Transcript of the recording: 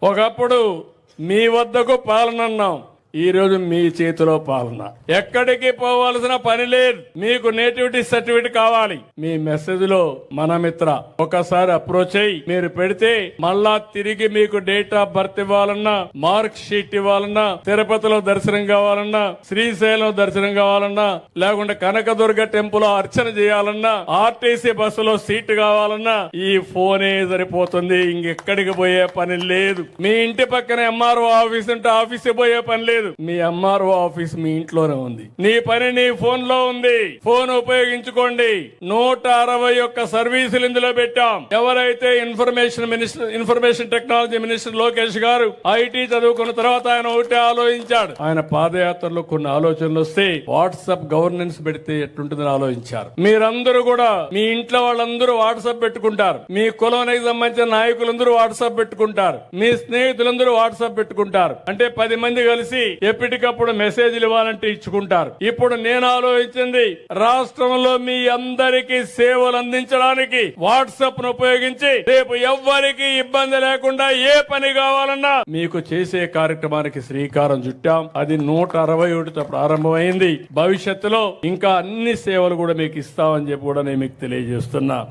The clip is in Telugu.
ఒకప్పుడు మీ వద్దకు పాలన అన్నాం, ఈ రోజు మీ చేతిలో పాలన. ఎక్కడికి పోవాల్సిన పని లేదు. మీకు నేటివిటీ సర్టిఫికేట్ కావాలి, మీ మెసేజ్ లో మన మిత్ర ఒకసారి అప్రోచ్ అయ్యి మీరు పెడితే మళ్ళా తిరిగి మీకు డేట్ ఆఫ్ బర్త్ ఇవ్వాలన్నా, మార్క్ షీట్ ఇవ్వాలన్నా, తిరుపతిలో దర్శనం కావాలన్నా, శ్రీశైలం దర్శనం కావాలన్నా, లేకుంటే కనకదుర్గ టెంపుల్ అర్చన చేయాలన్నా, ఆర్టీసీ బస్సులో సీట్ కావాలన్నా ఈ ఫోనే సరిపోతుంది. ఇంకెక్కడికి పోయే పని లేదు. మీ ఇంటి పక్కన ఎంఆర్ఓ ఆఫీస్ ఉంటే ఆఫీస్ పోయే పని లేదు. మీ ఎంఆర్ఓ ఆఫీస్ మీ ఇంట్లోనే ఉంది. నీ పని నీ ఫోన్ లో ఉంది. ఫోన్ ఉపయోగించుకోండి. 161 సర్వీసులు ఇందులో పెట్టాం. ఎవరైతే ఇన్ఫర్మేషన్ టెక్నాలజీ మినిస్టర్ లోకేష్ గారు ఐటీ చదువుకున్న తర్వాత ఆయన ఒకటే ఆలోచించాడు. ఆయన పాదయాత్రలో కొన్ని ఆలోచనలు వస్తే వాట్సాప్ గవర్నెన్స్ పెడితే ఎట్లుంటుందని ఆలోచించారు. మీరందరూ కూడా మీ ఇంట్లో వాళ్ళందరూ వాట్సాప్ పెట్టుకుంటారు. మీ కులానికి సంబంధించిన నాయకులందరూ వాట్సాప్ పెట్టుకుంటారు. మీ స్నేహితులందరూ వాట్సాప్ పెట్టుకుంటారు. అంటే 10 మంది కలిసి ఎప్పటికప్పుడు మెసేజ్లు ఇవ్వాలంటే ఇచ్చుకుంటారు. ఇప్పుడు నేను ఆలోచించింది, రాష్ట్రంలో మీ అందరికీ సేవలు అందించడానికి వాట్సాప్ ను ఉపయోగించి రేపు ఎవ్వరికి ఇబ్బంది లేకుండా ఏ పని కావాలన్నా మీకు చేసే కార్యక్రమానికి శ్రీకారం చుట్టాం. అది 161తో ప్రారంభమైంది. భవిష్యత్తులో ఇంకా అన్ని సేవలు కూడా మీకు ఇస్తామని చెప్పి కూడా నేను మీకు తెలియజేస్తున్నా.